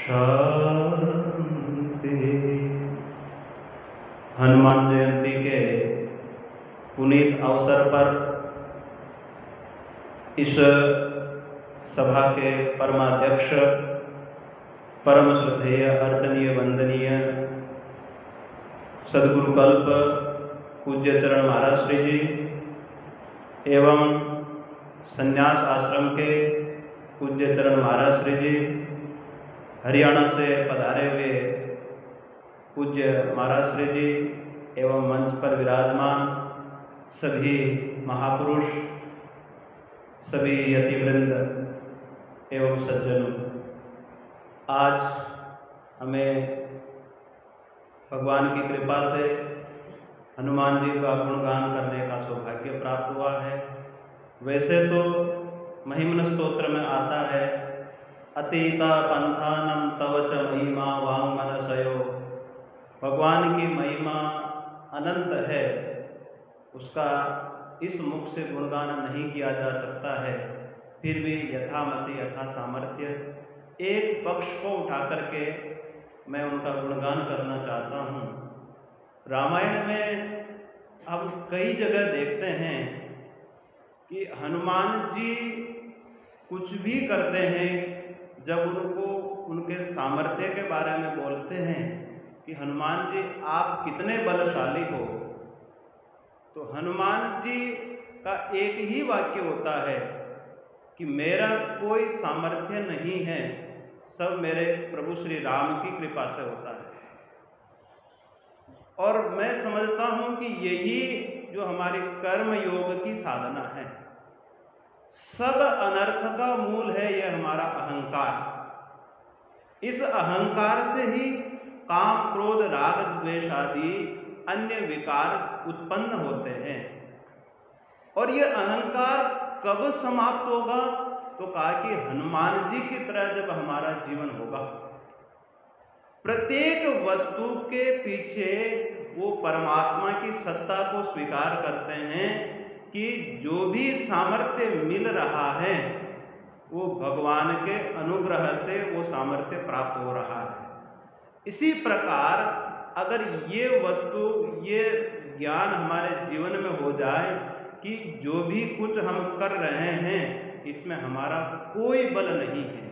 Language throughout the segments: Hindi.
शांति। हनुमान जयंती के पुनीत अवसर पर इस सभा के परमाध्यक्ष परम श्रद्धेय अर्चनीय वंदनीय सद्गुरु कल्प पूज्य चरण महाराज श्री जी एवं संन्यास आश्रम के पूज्य चरण महाराज श्री जी, हरियाणा से पधारे हुए पूज्य महाराज श्री जी एवं मंच पर विराजमान सभी महापुरुष, सभी यतिवृंद एवं सज्जनों, आज हमें भगवान की कृपा से हनुमान जी का गुणगान करने का सौभाग्य प्राप्त हुआ है। वैसे तो महिमन स्तोत्र में आता है, अतीता पंथानम तव च महिमा वाङ्मनसयो। भगवान की महिमा अनंत है, उसका इस मुख से गुणगान नहीं किया जा सकता है। फिर भी यथामति यथा सामर्थ्य एक पक्ष को उठा करके मैं उनका गुणगान करना चाहता हूँ। रामायण में हम कई जगह देखते हैं कि हनुमान जी कुछ भी करते हैं, जब उनको उनके सामर्थ्य के बारे में बोलते हैं कि हनुमान जी आप कितने बलशाली हो, तो हनुमान जी का एक ही वाक्य होता है कि मेरा कोई सामर्थ्य नहीं है, सब मेरे प्रभु श्री राम की कृपा से होता है। और मैं समझता हूँ कि यही जो हमारी कर्म योग की साधना है, सब अनर्थ का मूल है यह हमारा अहंकार। इस अहंकार से ही काम, क्रोध, राग, द्वेष आदि अन्य विकार उत्पन्न होते हैं। और यह अहंकार कब समाप्त होगा? तो कहा कि हनुमान जी की तरह जब हमारा जीवन होगा। प्रत्येक वस्तु के पीछे वो परमात्मा की सत्ता को स्वीकार करते हैं कि जो भी सामर्थ्य मिल रहा है वो भगवान के अनुग्रह से वो सामर्थ्य प्राप्त हो रहा है। इसी प्रकार अगर ये वस्तु, ये ज्ञान हमारे जीवन में हो जाए कि जो भी कुछ हम कर रहे हैं इसमें हमारा कोई बल नहीं है,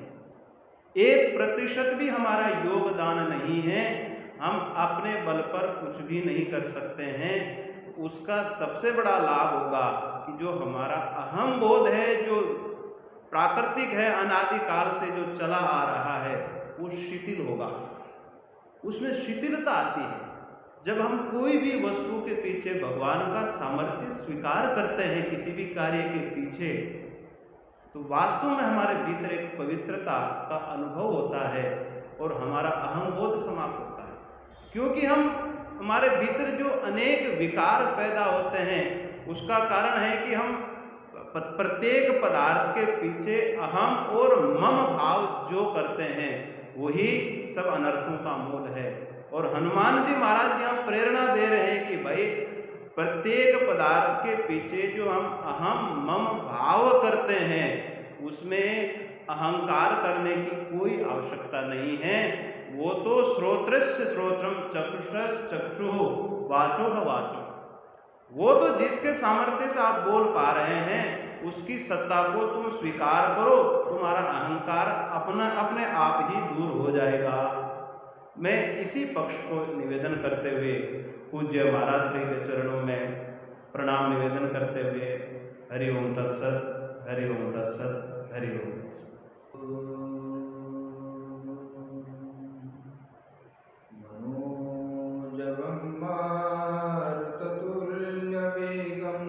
1% भी हमारा योगदान नहीं है, हम अपने बल पर कुछ भी नहीं कर सकते हैं, उसका सबसे बड़ा लाभ होगा कि जो हमारा अहम बोध है, जो प्राकृतिक है, अनादिकाल से जो चला आ रहा है, वो शिथिल होगा। उसमें शिथिलता आती है जब हम कोई भी वस्तु के पीछे भगवान का सामर्थ्य स्वीकार करते हैं, किसी भी कार्य के पीछे, तो वास्तव में हमारे भीतर एक पवित्रता का अनुभव होता है और हमारा अहम बोध समाप्त होता है। क्योंकि हमारे भीतर जो अनेक विकार पैदा होते हैं, उसका कारण है कि हम प्रत्येक पदार्थ के पीछे अहम और मम भाव जो करते हैं, वही सब अनर्थों का मूल है। और हनुमान जी महाराज यहाँ प्रेरणा दे रहे हैं कि भाई प्रत्येक पदार्थ के पीछे जो हम अहम मम भाव करते हैं, उसमें अहंकार करने की कोई आवश्यकता नहीं है। वो तो श्रोत्रस्य श्रोत्रम चक्षुषस्य चक्षुः वाचोः वाचो, वो तो जिसके सामर्थ्य से आप बोल पा रहे हैं उसकी सत्ता को तुम स्वीकार करो, तुम्हारा अहंकार अपने आप ही दूर हो जाएगा। मैं इसी पक्ष को निवेदन करते हुए पूज्य महाराज श्री के चरणों में प्रणाम निवेदन करते हुए हरि ओम तत्सत, हरि ओम तत्सत, हरि ओम तत्सत। मनोजवं मारुततुल्यवेगं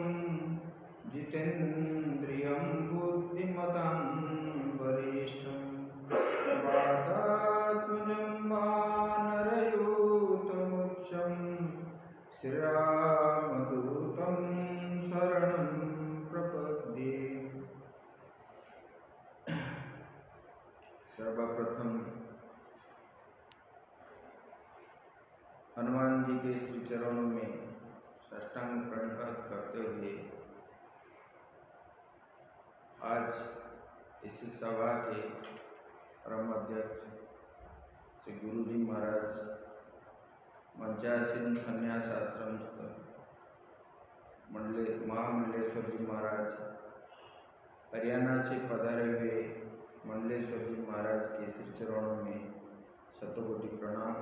जितेन्द्रियं बुद्धिमतां वरिष्ठं वातात्मजं वानरयूथमुख्यं श्रीरामदूतं शरणं प्रपद्ये। सर्वप्रथम हनुमान जी के श्री चरणों में साष्टांग प्रणिपात करते हुए आज इस सभा के परम अध्यक्ष श्री गुरुजी महाराज मंचासीन संन्यास आश्रम महामंडलेश्वर जी महाराज, हरियाणा से पधारे हुए मंडलेश्वर जी महाराज के श्री चरणों में शतकोटि प्रणाम।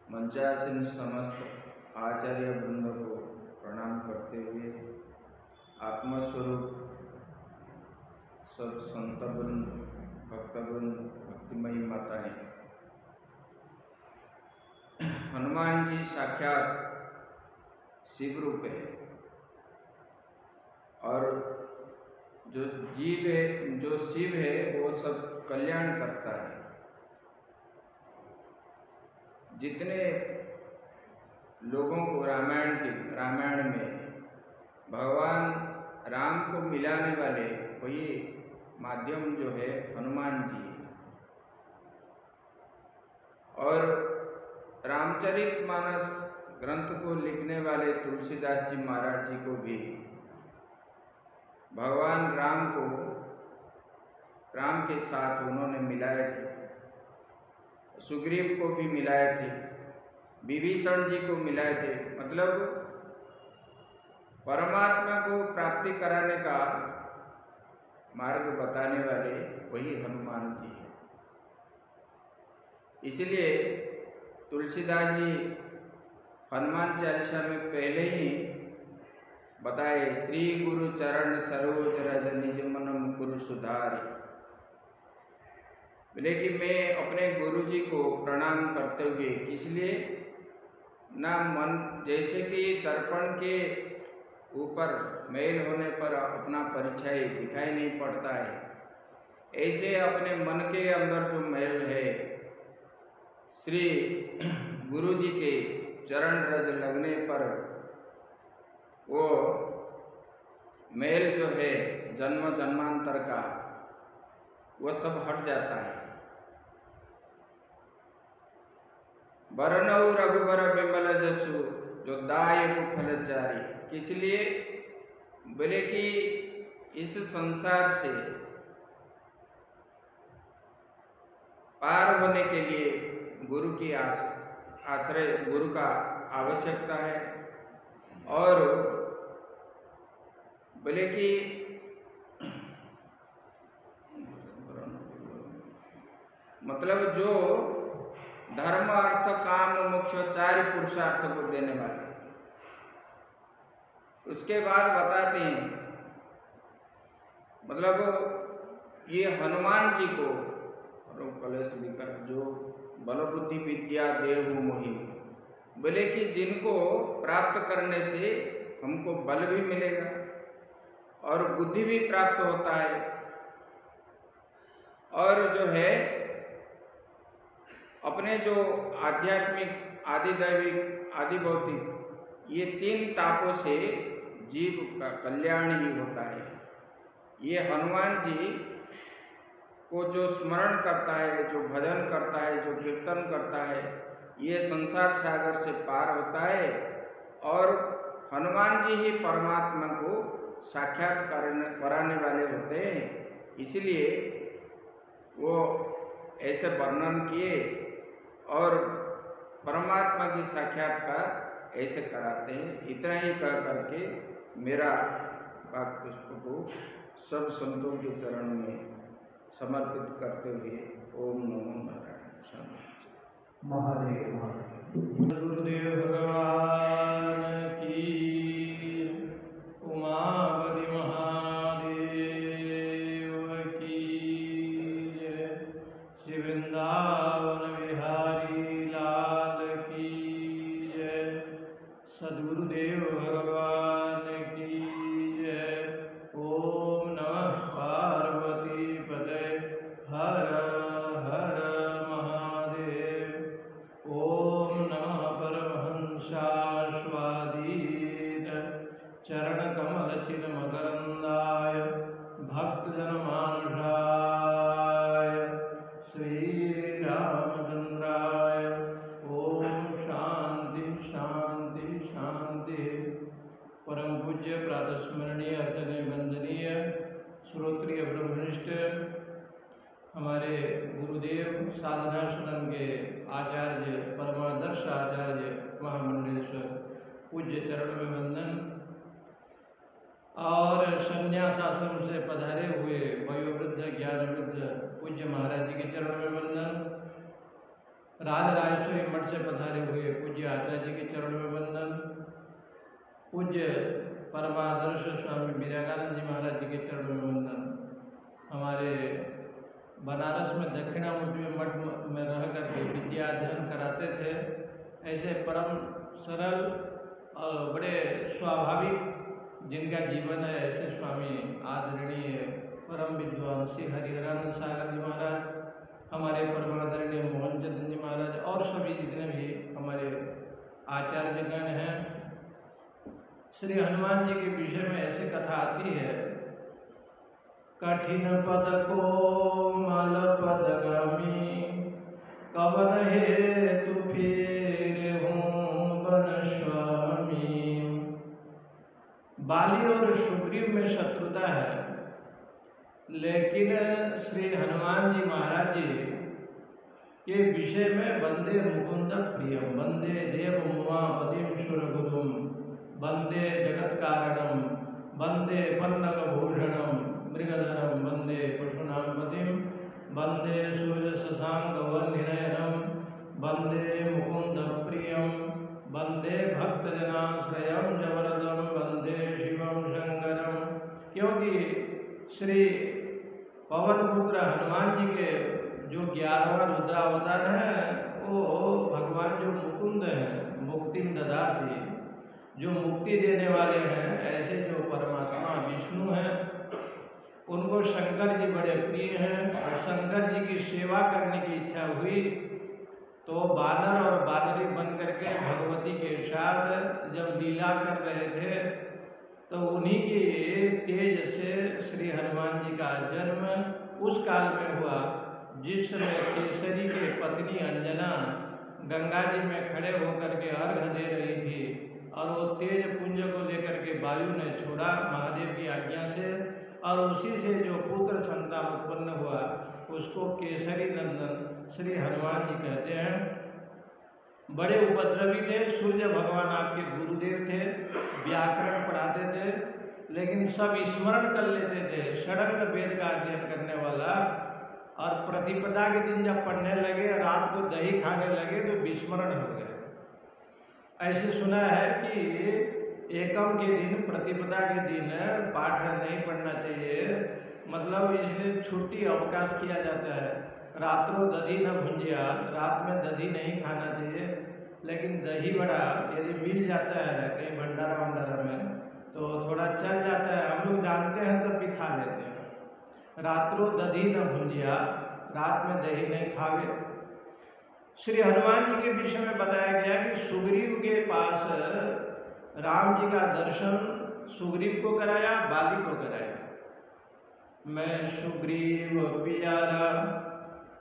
मंचासीन समस्त आचार्य वृंद को प्रणाम करते हुए आत्मस्वरूप सब संत वृंद, भक्तवृंद, भक्तिमयी माताएं, हनुमान जी साक्षात शिव रूप है और जो जीव है, जो शिव है, वो सब कल्याण करता है। जितने लोगों को रामायण में भगवान राम को मिलाने वाले वही माध्यम जो है हनुमान जी, और रामचरितमानस ग्रंथ को लिखने वाले तुलसीदास जी महाराज जी को भी भगवान राम के साथ उन्होंने मिलाए थे। सुग्रीव को भी मिलाए थे, विभीषण जी को मिलाए थे। मतलब परमात्मा को प्राप्ति कराने का मार्ग बताने वाले वही हनुमान जी हैं। इसलिए तुलसीदास जी हनुमान चालीसा में पहले ही बताए, श्री गुरु चरण सरोज रज निज मन मुकुर सुधारी। बोले कि मैं अपने गुरु जी को प्रणाम करते हुए, इसलिए ना मन, जैसे कि दर्पण के ऊपर मैल होने पर अपना परिचय दिखाई नहीं पड़ता है, ऐसे अपने मन के अंदर जो मैल है, श्री गुरु जी के चरण रज लगने पर वो मैल जो है जन्म जन्मांतर का, वो सब हट जाता है। बरनऊ रघुबर बिमल जसु जो दायक फलचारी। इसलिए बोले कि इस संसार से पार होने के लिए गुरु की आश्रय, गुरु का आवश्यकता है। और बोले कि मतलब जो धर्म अर्थ काम मोक्ष चार पुरुषार्थ को देने वाले, उसके बाद बताते हैं, मतलब ये हनुमान जी को कलेश विकार जो बल बुद्धि विद्या देव मोहि, बोले कि जिनको प्राप्त करने से हमको बल भी मिलेगा और बुद्धि भी प्राप्त होता है, और जो है अपने जो आध्यात्मिक, आदि दैविक, आदि भौतिक, ये तीन तापों से जीव का कल्याण ही होता है। ये हनुमान जी को जो स्मरण करता है, जो भजन करता है, जो कीर्तन करता है, ये संसार सागर से पार होता है। और हनुमान जी ही परमात्मा को साक्षात कराने वाले होते हैं। इसलिए वो ऐसे वर्णन किए और परमात्मा की साक्षात्कार ऐसे कराते हैं। इतना ही कह करके मेरा वाक्य पुष्प को सब संतों के चरणों में समर्पित करते हुए ओम नमो नारायण महादेव। गुरुदेव भगवान की, उमापति महादेव की जय, श्री वृंदावन बिहारी लाल की जय, सद्गुरुदेव भगवान की जय। ओम नमः पार्वती पते हर हर महादेव। ओम नमः परमहंसाय साधना सदन के आचार्य परमादर्श आचार्य महामंडलेश्वर पूज्य चरण में वंदन और संन्यास आश्रम से पधारे हुए वयोवृद्ध ज्ञानवृद्ध पूज्य महाराज जी के चरण में वंदन, राजराजेश्वरी मठ से पधारे हुए पूज्य आचार्य जी के चरण में वंदन, पूज्य परमादर्श स्वामी विवेकानंद जी महाराज जी के चरण में वंदन। हमारे बनारस में दक्षिणामूर्ति में मठ में रह करके विद्या अध्ययन कराते थे। ऐसे परम सरल और बड़े स्वाभाविक जिनका जीवन है, ऐसे स्वामी आदरणीय परम विद्वान श्री हरिहरानंद सागर जी महाराज, हमारे परमादरणीय मोहन चंद्र जी महाराज और सभी जितने भी हमारे आचार्यगण हैं। श्री हनुमान जी के विषय में ऐसे कथा आती है, कठिन पद को मल पदगामी कवन हेतु फेरे हूँ वन स्वामी। बाली और सुग्रीव में शत्रुता है, लेकिन श्री हनुमान जी महाराज जी के विषय में वंदे मुकुंद प्रियम, वंदे देव उमापतिम सुरगुरुम, वंदे जगत कारणम, वंदे पन्नग भूषणम मृगधरम, वंदे पशुनाम पतिम, वंदे सूर्य शशांक वन्निनयनम, वंदे मुकुंद प्रियम, वंदे भक्तजनाश्रयम जबरदम, वंदे शिवम शंकरम। क्योंकि श्री पवन पुत्र हनुमान जी के जो 11वां रुद्रावतार है वो भगवान जो मुकुंद हैं, मुक्तिम ददाति, जो मुक्ति देने वाले हैं, ऐसे जो परमात्मा विष्णु हैं उनको शंकर जी बड़े प्रिय हैं। और शंकर जी की सेवा करने की इच्छा हुई तो बानर और बानरी बन करके भगवती के साथ जब लीला कर रहे थे तो उन्हीं की तेज से श्री हनुमान जी का जन्म उस काल में हुआ जिस समय केसरी के पत्नी अंजना गंगा जी में खड़े होकर के अर्घ दे रही थी और वो तेज पुंज को लेकर के वायु ने छोड़ा महादेव की आज्ञा से, और उसी से जो पुत्र संतान उत्पन्न हुआ उसको केसरी नंदन श्री हनुमान जी कहते हैं। बड़े उपद्रवी थे, सूर्य भगवान आपके गुरुदेव थे, व्याकरण पढ़ाते थे, लेकिन सब स्मरण कर लेते थे। षडंग वेद का अध्ययन करने वाला, और प्रतिपदा के दिन जब पढ़ने लगे, रात को दही खाने लगे तो विस्मरण हो गए। ऐसे सुना है कि एकम के दिन, प्रतिपदा के दिन पाठ नहीं पढ़ना चाहिए, मतलब इसलिए छुट्टी अवकाश किया जाता है। रात्रों दधी न भुंजिया, रात में दधी नहीं खाना चाहिए, लेकिन दही बड़ा यदि मिल जाता है कहीं भंडारा वंडारा में तो थोड़ा चल जाता है, हम लोग जानते हैं तब भी खा लेते हैं। रात्रों दधी न भुंजिया, रात में दही नहीं खावे। श्री हनुमान जी के विषय में बताया गया कि सुग्रीव के पास राम जी का दर्शन सुग्रीव को कराया, बाली को कराया। मैं सुग्रीव पियारा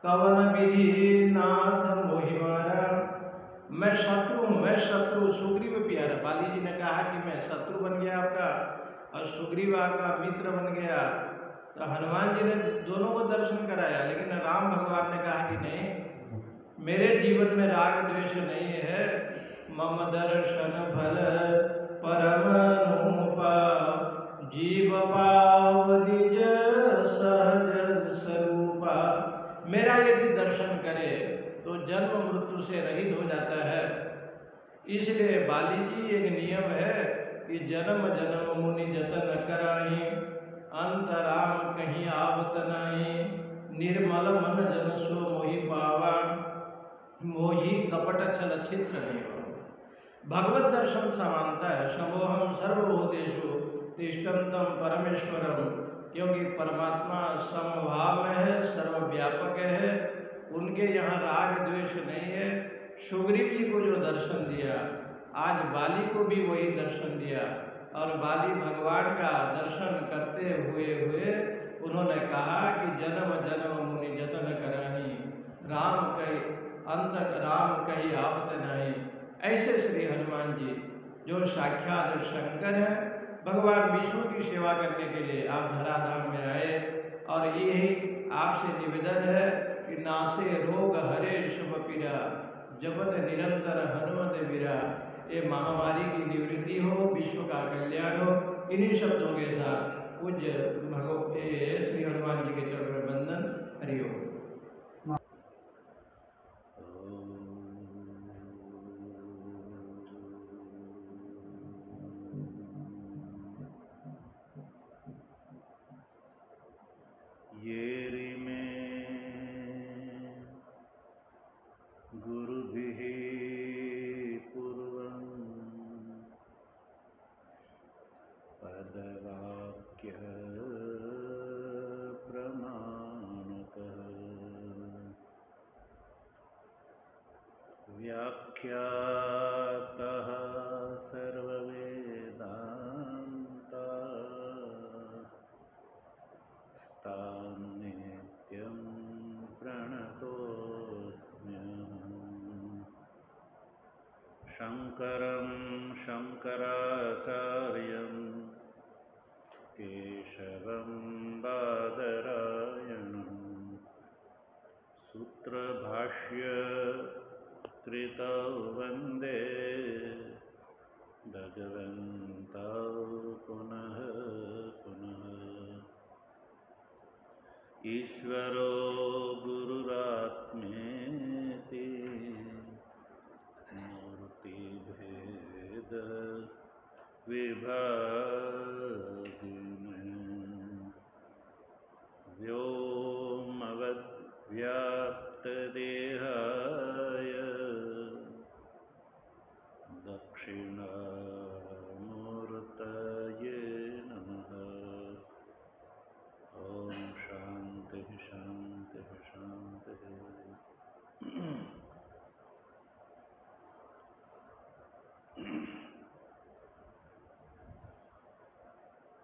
कवन विधि नाथ मोहि मारा। मैं शत्रु हूँ, मैं शत्रु, सुग्रीव प्यारा। बाली जी ने कहा कि मैं शत्रु बन गया आपका और सुग्रीव आपका मित्र बन गया। तो हनुमान जी ने दोनों को दर्शन कराया, लेकिन राम भगवान ने कहा कि नहीं, मेरे जीवन में राग द्वेष नहीं है। मम दर्शन फल परम अनुपा, जीव पाव निज सहज स्वरूपा। मेरा यदि दर्शन करे तो जन्म मृत्यु से रहित हो जाता है। इसलिए बाली जी एक नियम है कि जन्म जन्म मुनि जतन कराई, अंतराम कहीं आवत नहीं। निर्मल मन जन सो मोहि पावा, मोहि कपट छल छिद्र नहीं। भगवत दर्शन समानता है। समोहम सर्वभूतेषु तिष्ठन्तं परमेश्वरम। क्योंकि परमात्मा समभाव में है, सर्वव्यापक है, उनके यहाँ राग द्वेष नहीं है। सुग्रीव जी को जो दर्शन दिया, आज बाली को भी वही दर्शन दिया, और बाली भगवान का दर्शन करते हुए उन्होंने कहा कि जन्म जन्म मुनि जतन कराही, राम कही अंत राम कही आवत नहीं। ऐसे श्री हनुमान जी जो साक्षात शंकर है, भगवान विष्णु की सेवा करने के लिए आप धराधाम में आए, और यही आपसे निवेदन है कि नासे रोग हरे शुभ पीरा, जपत निरंतर हनुमत वीरा। ये महामारी की निवृत्ति हो, विश्व का कल्याण हो। इन्हीं शब्दों के साथ पूज्य श्री हनुमान जी के चरण में वंदन। हरिओम। येरि मे गुरुभिः पूर्वं पदवाक्य प्रमाणतः व्याख्यातः सर्ववेदान्ता नित्यं प्रणतोऽस्म्यहम्। शङ्करं शङ्कराचार्यं केशवं बादरायणं सूत्रभाष्य कृतौ वन्दे भगवन्तौ पुनः पुनः। ईश्वरो गुरुरात्मेति मूर्तिभेद विभागिने व्योमवद्व्याप्तदेहाय दक्षिणामूर्तये नमः। ओम शांति शांति शांति।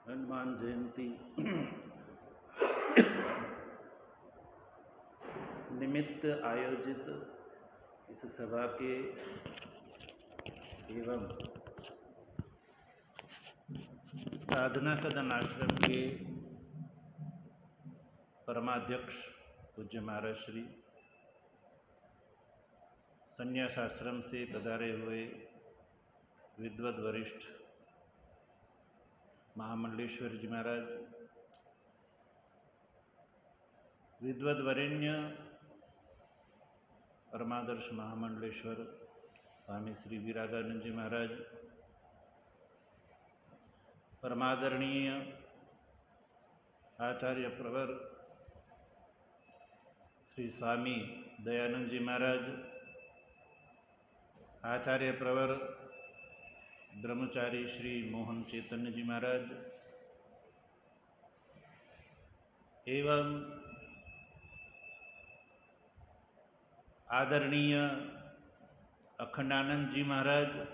हनुमान जयंती निमित्त आयोजित इस सभा के एवं साधना सदन आश्रम के परमाध्यक्ष पूज्य महाराज श्री, संन्यास आश्रम से पधारे हुए विद्वत वरिष्ठ महामंडलेश्वर जी महाराज, विद्वत वरेण्य परमादर्श महामंडलेश्वर स्वामी श्री विरागानंद जी महाराज, परमादरणीय आचार्य प्रवर श्री स्वामी दयानंद जी महाराज, आचार्य प्रवर ब्रह्मचारी श्री मोहन चैतन्य जी महाराज एवं आदरणीय अखंडानंद जी महाराज,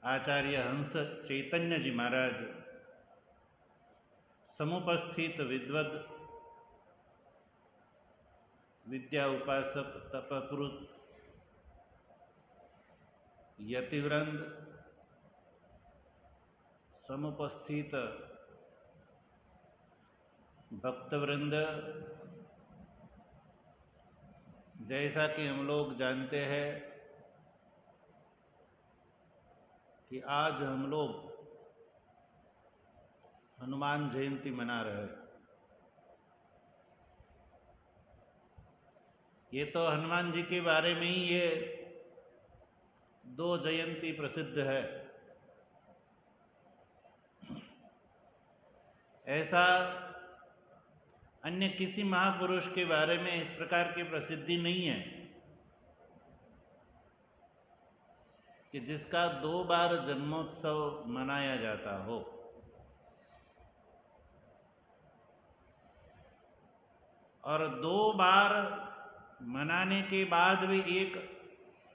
आचार्य हंस चैतन्य जी महाराज, समुपस्थित विद्वत विद्या उपासक तपपुरुष यतिवृंद, समुपस्थित भक्तवृंद, जैसा कि हम लोग जानते हैं कि आज हम लोग हनुमान जयंती मना रहे हैं। ये तो हनुमान जी के बारे में ही ये 2 जयंती प्रसिद्ध है। ऐसा अन्य किसी महापुरुष के बारे में इस प्रकार की प्रसिद्धि नहीं है कि जिसका 2 बार जन्मोत्सव मनाया जाता हो। और 2 बार मनाने के बाद भी एक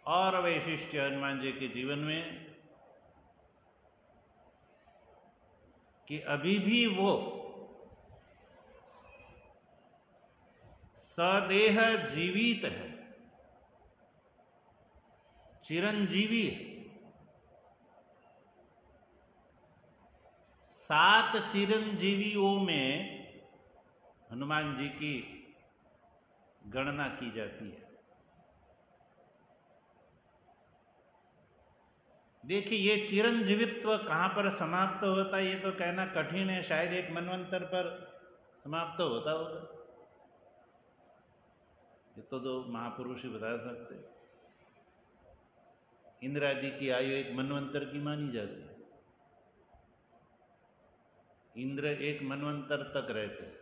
और वैशिष्ट्य हनुमान जी के जीवन में कि अभी भी वो सदेह जीवित है, चिरंजीवी है। 7 चिरंजीवियों में हनुमान जी की गणना की जाती है। देखिए, ये चिरंजीवित्व कहाँ पर समाप्त होता है ये तो कहना कठिन है, शायद एक मनवंतर पर समाप्त होता होगा, ये तो दो महापुरुष ही बता सकते। इंद्र आदि की आयु एक मनवंतर की मानी जाती है, इंद्र एक मनवंतर तक रहते हैं।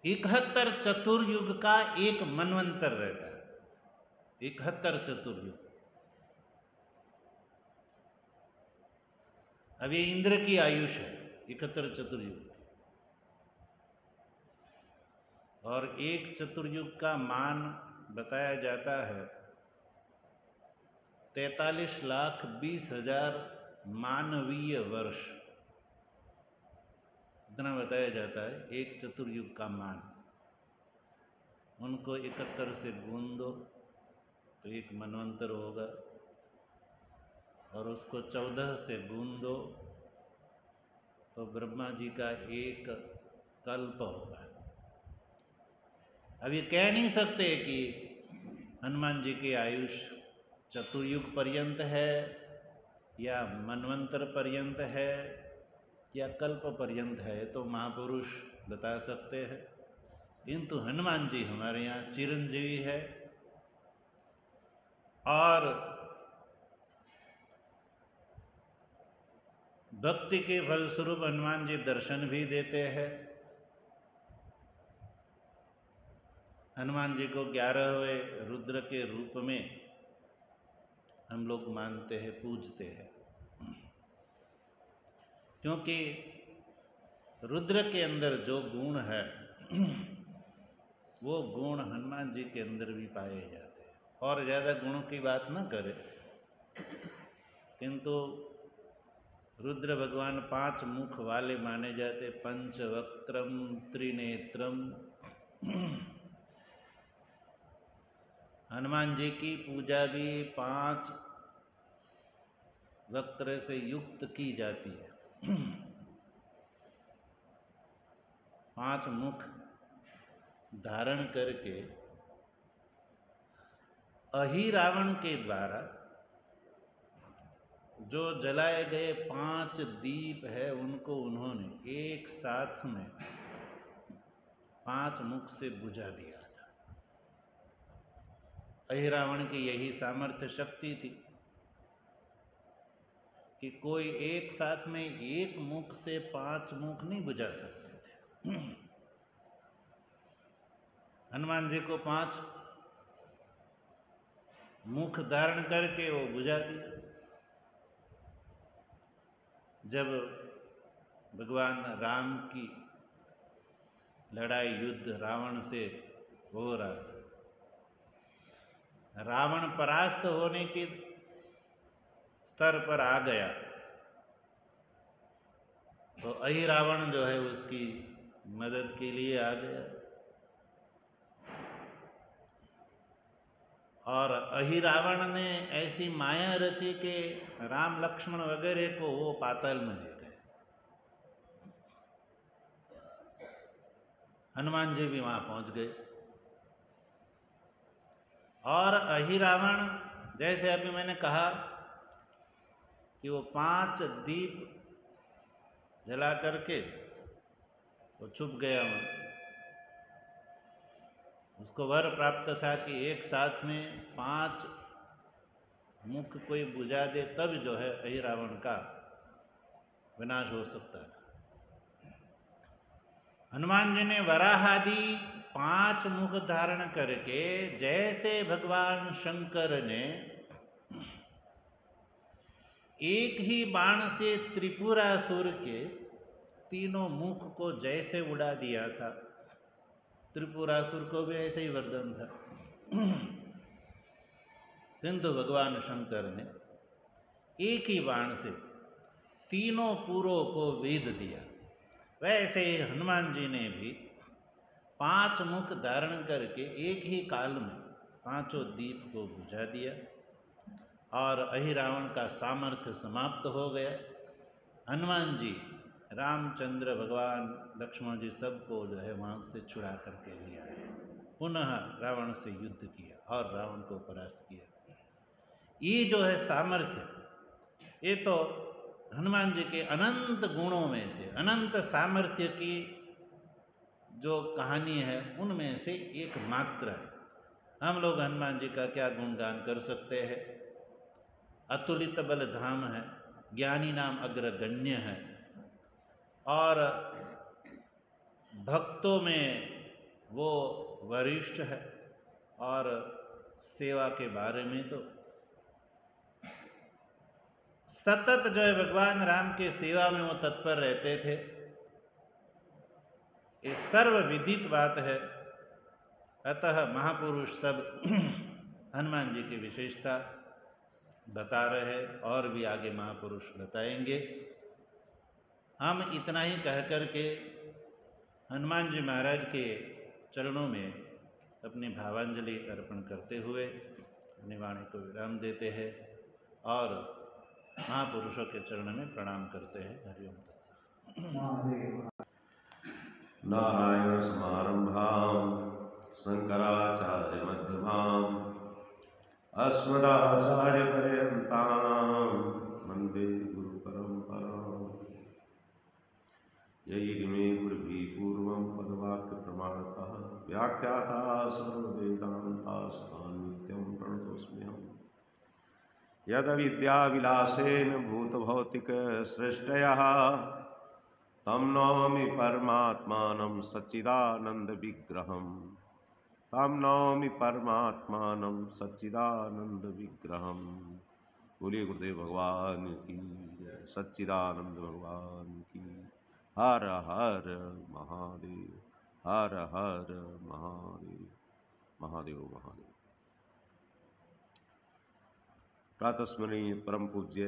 71 चतुर्युग का एक मनवंतर रहता है, 71 चतुर्युग। अब ये इंद्र की आयुष है 71 चतुर्युग, और एक चतुर्युग का मान बताया जाता है 43,20,000 मानवीय वर्ष, इतना बताया जाता है एक चतुर्युग का मान। उनको 71 से गुण दो तो एक मनवंतर होगा, और उसको 14 से गुण दो तो ब्रह्मा जी का एक कल्प होगा। अब ये कह नहीं सकते कि हनुमान जी की आयुष चतुर्युग पर्यंत है या मनवंतर पर्यंत है या कल्प पर्यंत है, तो महापुरुष बता सकते हैं। किंतु हनुमान जी हमारे यहाँ चिरंजीवी है, और भक्ति के फलस्वरूप हनुमान जी दर्शन भी देते हैं। हनुमान जी को 11वें रुद्र के रूप में हम लोग मानते हैं, पूजते हैं, क्योंकि रुद्र के अंदर जो गुण है वो गुण हनुमान जी के अंदर भी पाए जाते हैं। और ज़्यादा गुणों की बात न करें, किंतु रुद्र भगवान 5 मुख वाले माने जाते, पंचवक्त्रम त्रिनेत्रम। हनुमान जी की पूजा भी 5 वक्त्र से युक्त की जाती है। 5 मुख धारण करके अहिरावण के द्वारा जो जलाए गए 5 दीप है उनको उन्होंने एक साथ में 5 मुख से बुझा दिया था। अहिरावण की यही सामर्थ्य शक्ति थी कि कोई एक साथ में एक मुख से 5 मुख नहीं बुझा सकते थे। हनुमान जी को 5 मुख धारण करके वो बुझा दिया। जब भगवान राम की लड़ाई युद्ध रावण से हो रहा था, रावण परास्त होने के स्तर पर आ गया, तो अहिरावण जो है उसकी मदद के लिए आ गया, और अहिरावण ने ऐसी माया रची कि राम लक्ष्मण वगैरह को वो पाताल में ले गए। हनुमान जी भी वहाँ पहुँच गए, और अहिरावण जैसे अभी मैंने कहा कि वो 5 दीप जला करके वो छुप गया वहाँ। उसको वर प्राप्त था कि एक साथ में 5 मुख कोई बुझा दे तब जो है अहिरावण का विनाश हो सकता था। हनुमान जी ने वराह आदि 5 मुख धारण करके, जैसे भगवान शंकर ने एक ही बाण से त्रिपुरासुर के तीनों मुख को जैसे उड़ा दिया था, त्रिपुरासुर को भी ऐसे ही वरदान था। किंतु भगवान शंकर ने एक ही बाण से तीनों पुरों को वेद दिया। वैसे ही हनुमान जी ने भी 5 मुख धारण करके एक ही काल में 5 दीप को बुझा दिया, और अहिरावण का सामर्थ्य समाप्त हो गया। हनुमान जी रामचंद्र भगवान लक्ष्मण जी सबको जो है वहाँ से छुड़ा करके लिया है, पुनः रावण से युद्ध किया और रावण को परास्त किया। ये जो है सामर्थ्य, ये तो हनुमान जी के अनंत गुणों में से, अनंत सामर्थ्य की जो कहानी है उनमें से एक मात्र है। हम लोग हनुमान जी का क्या गुणगान कर सकते हैं। अतुलित बल धाम है, ज्ञानी नाम अग्रगण्य है, और भक्तों में वो वरिष्ठ है, और सेवा के बारे में तो सतत जो है भगवान राम के सेवा में वो तत्पर रहते थे। ये सर्वविदित बात है। अतः महापुरुष सब हनुमान जी की विशेषता बता रहे हैं और भी आगे महापुरुष बताएंगे। हम इतना ही कह कर के हनुमान जी महाराज के चरणों में अपनी भावांजलि अर्पण करते हुए अपनी वाणी को विराम देते हैं और महापुरुषों के चरण में प्रणाम करते हैं। हरिओम तत्सत। नारायण समारंभां शंकराचार्य मध्यमाम् अस्मदाचार्य पर्यन्तां वन्दे गुरु परंपराम्। यैर्मे गुरुभिः पूर्वं पदवाक्य प्रमाणतः व्याख्याता सर्ववेदान्तास्तान् नित्यं प्रणतोऽस्म्यहम्। यद्विद्याविलासेन भूतभौतिकसृष्टयः तं नौमि परमात्मानं सच्चिदानन्दविग्रहम्। तं नौमि परमात्मानं सच्चिदानन्दविग्रहम्। बोलिए गुरुदेव भगवान की, सच्चिदानंद भगवान की। हर हर महादेव, हर हर महादेव, महादेव महादेव। प्रातस्मरणीय परम पूज्य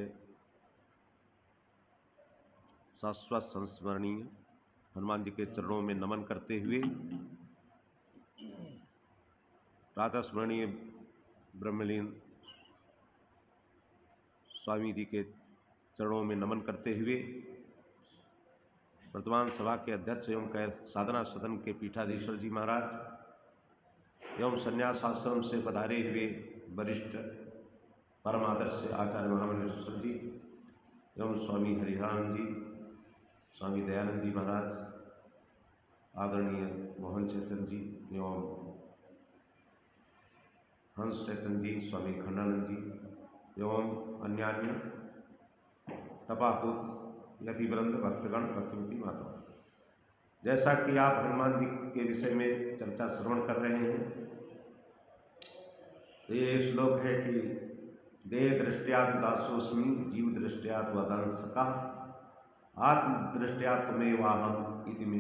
शाश्वत संस्मरणीय हनुमान जी के चरणों में नमन करते हुए, प्रातस्मरणीय ब्रह्मलीन स्वामी जी के चरणों में नमन करते हुए, वर्तमान सभा के अध्यक्ष एवं साधना सदन के पीठाधीश्वर जी महाराज एवं संन्यास आश्रम से पधारे हुए वरिष्ठ परम आदर्श आचार्य महामंडलेश्वर जी एवं स्वामी हरिहरानंद जी, स्वामी दयानंद जी महाराज, आदरणीय मोहन चैतन्य जी एवं हंस चैतन्य जी, स्वामी खंडानंद जी एवं अन्यान्य तपापूत यतिवृंद, भक्तगण, भक्तिमती माता। जैसा कि आप हनुमान जी के विषय में चर्चा श्रवण कर रहे हैं, तो ये श्लोक है कि देह दृष्टियात दासोस्मि जीव दृष्टियात वदंसका आत्म दृष्टिया त्वमेवाहम् इति मे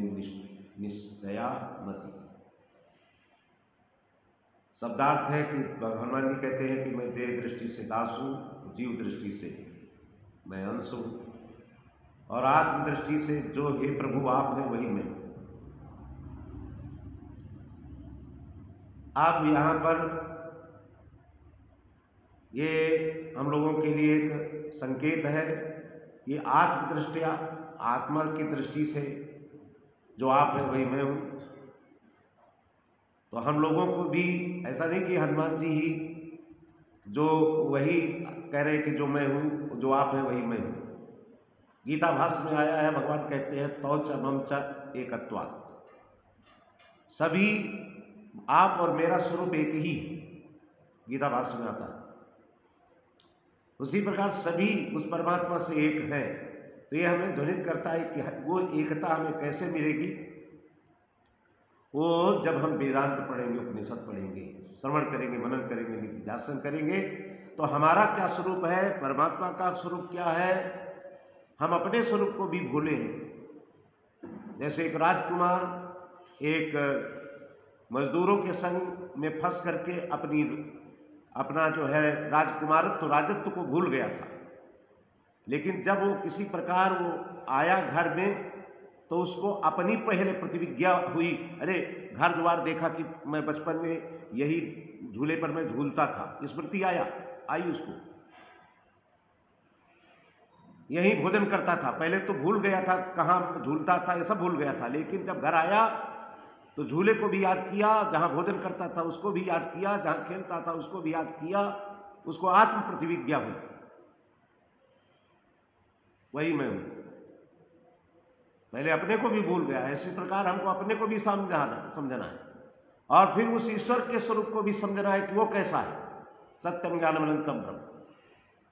निश्चया मति। शब्दार्थ है कि हनुमान जी कहते हैं कि मैं देह दृष्टि से दास हूँ, जीव दृष्टि से मैं अंश हूँ, और आत्म दृष्टि से जो हे प्रभु आप हैं वही मैं। आप यहाँ पर ये हम लोगों के लिए एक संकेत है कि आत्मदृष्टिया, आत्मा की दृष्टि से जो आप हैं वही मैं हूँ। तो हम लोगों को भी ऐसा नहीं कि हनुमान जी ही जो वही कह रहे कि जो मैं हूँ, जो आप हैं वही मैं हूँ। गीता भाष्य में आया है, भगवान कहते हैं तौ च मम च एकत्वात्, सभी आप और मेरा स्वरूप एक ही है, गीता भाष्य में आता है। उसी प्रकार सभी उस परमात्मा से एक है। तो ये हमें ध्वनित करता है कि वो एकता हमें कैसे मिलेगी। वो जब हम वेदांत पढ़ेंगे, उपनिषद पढ़ेंगे, श्रवण करेंगे, मनन करेंगे, निधिध्यासन करेंगे, तो हमारा क्या स्वरूप है, परमात्मा का स्वरूप क्या है, हम अपने स्वरूप को भी भूले हैं। जैसे एक राजकुमार एक मजदूरों के संग में फंस करके अपना जो है राजकुमारत्व, राजत्व को भूल गया था। लेकिन जब वो किसी प्रकार वो आया घर में, तो उसको अपनी पहले प्रतिविज्ञा हुई। अरे घर द्वार देखा कि मैं बचपन में यही झूले पर मैं झूलता था, स्मृति आई उसको। यहीं भोजन करता था। पहले तो भूल गया था कहाँ झूलता था, ये सब भूल गया था, लेकिन जब घर आया तो झूले को भी याद किया, जहाँ भोजन करता था उसको भी याद किया, जहाँ खेलता था उसको भी याद किया, उसको आत्म प्रतिविज्ञा हुई, वही मैं हूं। पहले अपने को भी भूल गया, इसी प्रकार हमको अपने को भी समझना है और फिर उस ईश्वर के स्वरूप को भी समझना है कि वो कैसा है, सत्यम ज्ञानम अनंतम ब्रह्म।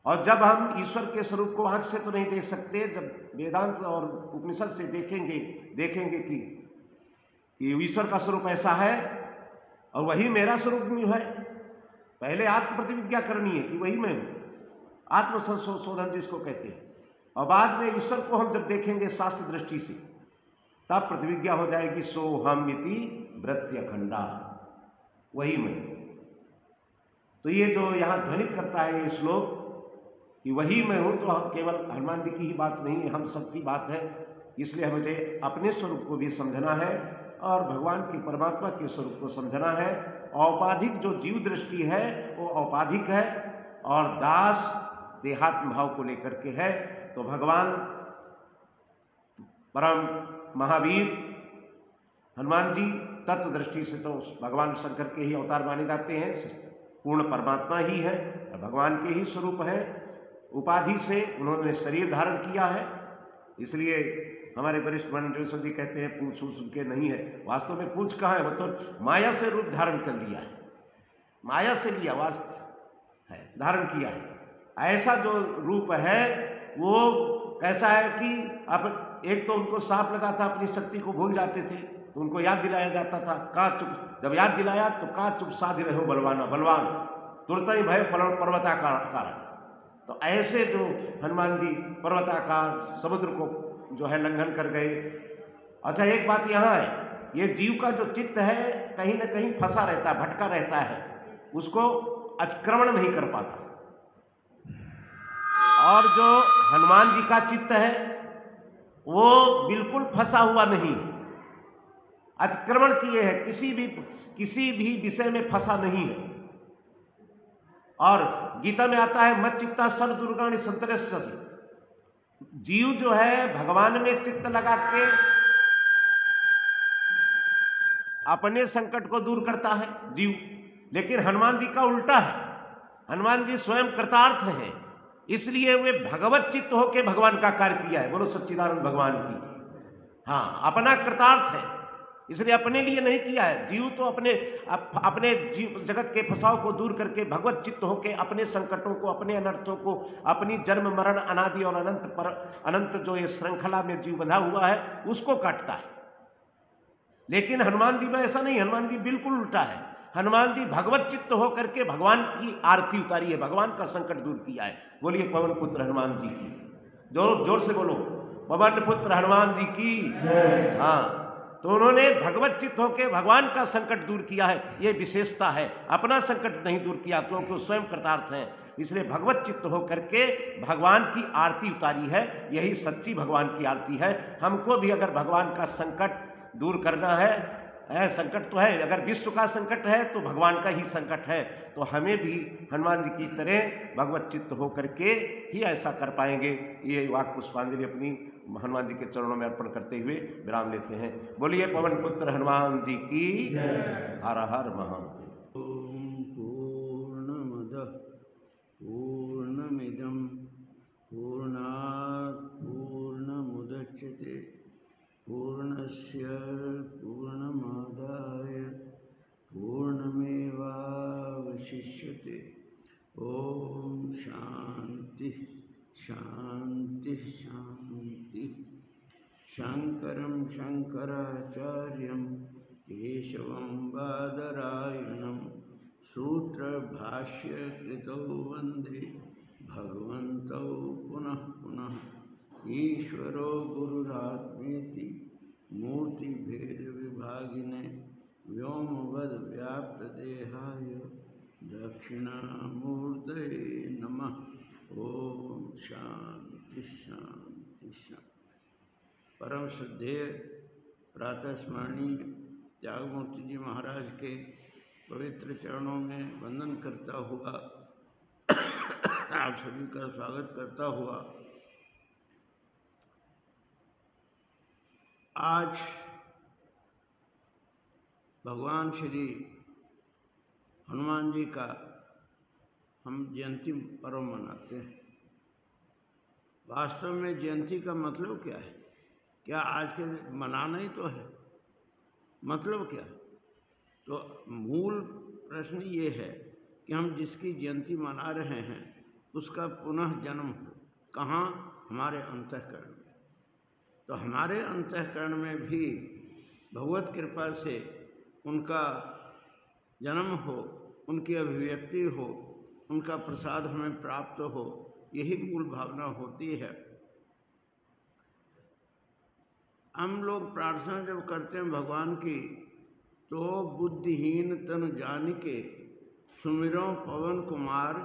और जब हम ईश्वर के स्वरूप को आंख से तो नहीं देख सकते, जब वेदांत और उपनिषद से देखेंगे कि ईश्वर का स्वरूप ऐसा है और वही मेरा स्वरूप भी है। पहले आत्म प्रतिविज्ञा करनी है कि वही मैं हूं, आत्म संशोधन जिसको कहते हैं, और बाद में ईश्वर को हम जब देखेंगे शास्त्र दृष्टि से, तब प्रतिविज्ञा हो जाएगी सोहम इति वृत्त्यखंडा, वही मैं। तो ये जो यहाँ ध्वनित करता है ये श्लोक कि वही मैं हूं, तो हम केवल हनुमान जी की ही बात नहीं है, हम सबकी बात है। इसलिए मुझे अपने स्वरूप को भी समझना है और भगवान की परमात्मा के स्वरूप को समझना है। औपाधिक जो जीव दृष्टि है वो औपाधिक है और दास देहात्म भाव को लेकर के है। तो भगवान परम महावीर हनुमान जी तत्व दृष्टि से तो भगवान शंकर के ही अवतार माने जाते हैं, पूर्ण परमात्मा ही है, भगवान के ही स्वरूप है। उपाधि से उन्होंने शरीर धारण किया है, इसलिए हमारे वरिष्ठ मंडलेश्वर जी कहते हैं पूछ उनके नहीं है, वास्तव में पूछ कहाँ है, वो तो माया से रूप धारण कर लिया है, माया से लिया वास्तव है, धारण किया है। ऐसा जो रूप है वो कैसा है कि अब एक तो उनको सांप लगा था, अपनी शक्ति को भूल जाते थे, तो उनको याद दिलाया जाता था, का चुप, जब याद दिलाया तो का चुप साधि रहो बलवाना, बलवान तुरंत ही भय पर्वताकार। तो ऐसे जो हनुमान जी पर्वताकार समुद्र को जो है लंघन कर गए। अच्छा एक बात यहाँ है, ये जीव का जो चित्त है कहीं ना कहीं फंसा रहता है, भटका रहता है, उसको अतिक्रमण नहीं कर पाता। और जो हनुमान जी का चित्त है वो बिल्कुल फंसा हुआ नहीं है, अतिक्रमण किए है, किसी भी विषय में फंसा नहीं है। और गीता में आता है मत चित्ता सर्व दुर्गाणि संतरस्य, जीव जो है भगवान में चित्त लगा के अपने संकट को दूर करता है जीव, लेकिन हनुमान जी का उल्टा है, हनुमान जी स्वयं कृतार्थ हैं, इसलिए वे भगवत चित्त होकर भगवान का कार्य किया है। बोलो सच्चिदानंद भगवान की। हाँ, अपना कृतार्थ है, इसलिए अपने लिए नहीं किया है। जीव तो अपने जीव जगत के फसाव को दूर करके भगवत चित्त होकर अपने संकटों को, अपने अनर्थों को, अपनी जन्म मरण अनादि और अनंत जो ये श्रृंखला में जीव बंधा हुआ है उसको काटता है। लेकिन हनुमान जी में ऐसा नहीं, हनुमान जी बिल्कुल उल्टा है। हनुमान जी भगवत चित्त होकर के भगवान की आरती उतारी है, भगवान का संकट दूर किया है। बोलिए पवन पुत्र हनुमान जी की, जोर जोर से बोलो, पवन पुत्र हनुमान जी की। हाँ, तो उन्होंने भगवत चित्त होकर भगवान का संकट दूर किया है, ये विशेषता है। अपना संकट नहीं दूर किया क्योंकि वो स्वयं कृतार्थ हैं, इसलिए भगवत चित्त होकर के भगवान की आरती उतारी है। यही सच्ची भगवान की आरती है। हमको भी अगर भगवान का संकट दूर करना है, संकट तो है, अगर विश्व का संकट है तो भगवान का ही संकट है, तो हमें भी हनुमान जी की तरह भगवत चित्त होकर के ही ऐसा कर पाएंगे। ये वाक्य पुष्पांजलि अपनी हनुमान जी के चरणों में अर्पण करते हुए विराम लेते हैं। बोलिए पवन पुत्र हनुमान जी की। हर हर महादेव। ओम पूर्णमदः पूर्णमिदं पूर्णात् पूर्णमुदच्यते पूर्णस्य पूर्णमादाय पूर्णमेवावशिष्यते। ओम शांति शांति शांति। शंकरं शंकराचार्यं केशवं बादरायणं सूत्रभाष्यकृतौ वन्दे भगवन्तौ पुनः पुनः। ईश्वरो गुरुरात्मेति मूर्तिभेदविभागिने व्योमवद्व्याप्तदेहाय दक्षिणामूर्तये नमः। ओम शांति शांति शांति। परम श्रद्धेय प्रातः स्मरणीय त्यागमूर्ति जी महाराज के पवित्र चरणों में वंदन करता हुआ आप सभी का स्वागत करता हुआ आज भगवान श्री हनुमान जी का हम जयंती पर्व मनाते हैं। वास्तव में जयंती का मतलब क्या है? क्या आज के मनाना ही तो है? मतलब क्या? तो मूल प्रश्न ये है कि हम जिसकी जयंती मना रहे हैं उसका पुनः जन्म हो कहाँ? हमारे अंतःकरण में। तो हमारे अंतःकरण में भी भगवत कृपा से उनका जन्म हो, उनकी अभिव्यक्ति हो, उनका प्रसाद हमें प्राप्त हो, यही मूल भावना होती है। हम लोग प्रार्थना जब करते हैं भगवान की, तो बुद्धिहीन तन जान के सुमिरो पवन कुमार,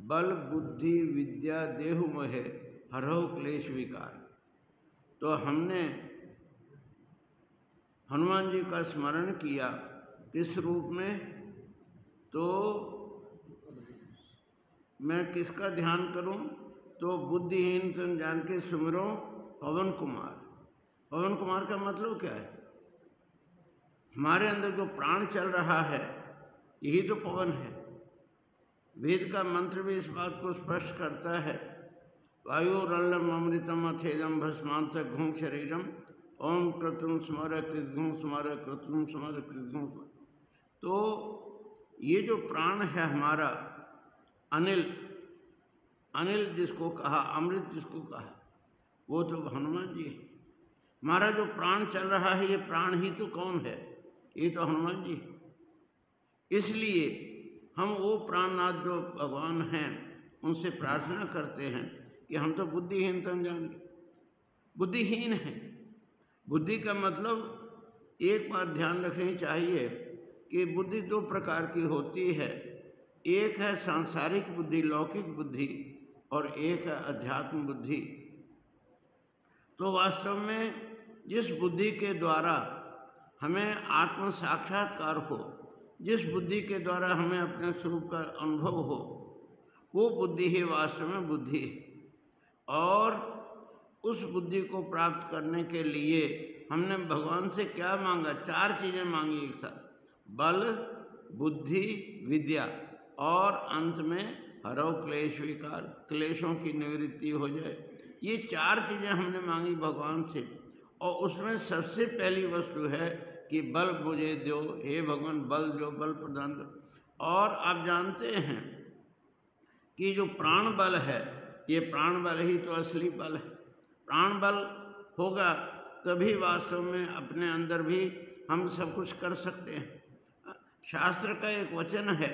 बल बुद्धि विद्या देहु मोहे हरहु क्लेश विकार। तो हमने हनुमान जी का स्मरण किया किस रूप में? तो मैं किसका ध्यान करूं? तो बुद्धिहीन तन जान के सुमिरो पवन कुमार। पवन कुमार का मतलब क्या है? हमारे अंदर जो प्राण चल रहा है यही तो पवन है। वेद का मंत्र भी इस बात को स्पष्ट करता है, वायुरल्लम अमृतम अथेदम भस्मांत घुं शरीरम ओम क्रतुम स्मर कृतघुं स्मर क्रतुम स्मर कृतघुं। तो ये जो प्राण है हमारा, अनिल, अनिल जिसको कहा, अमृत जिसको कहा, वो तो हनुमान जी है। हमारा जो प्राण चल रहा है ये प्राण ही तो कौन है? ये तो हनुमान जी। इसलिए हम वो प्राणनाथ जो भगवान हैं उनसे प्रार्थना करते हैं कि हम तो बुद्धिहीन तन जान के बुद्धिहीन हैं। बुद्धि का मतलब एक बात ध्यान रखनी चाहिए कि बुद्धि दो प्रकार की होती है। एक है सांसारिक बुद्धि, लौकिक बुद्धि, और एक है अध्यात्म बुद्धि। तो वास्तव में जिस बुद्धि के द्वारा हमें आत्म साक्षात्कार हो, जिस बुद्धि के द्वारा हमें अपने स्वरूप का अनुभव हो, वो बुद्धि ही वास्तव में बुद्धि है। और उस बुद्धि को प्राप्त करने के लिए हमने भगवान से क्या मांगा? 4 चीज़ें मांगी एक साथ, बल बुद्धि विद्या, और अंत में हरौ क्लेश विकार, क्लेशों की निवृत्ति हो जाए। ये 4 चीज़ें हमने मांगी भगवान से। और उसमें सबसे पहली वस्तु है कि बल मुझे दो, हे भगवान बल जो, बल प्रदान करो। और आप जानते हैं कि जो प्राण बल है, ये प्राण बल ही तो असली बल है। प्राण बल होगा तभी वास्तव में अपने अंदर भी हम सब कुछ कर सकते हैं। शास्त्र का एक वचन है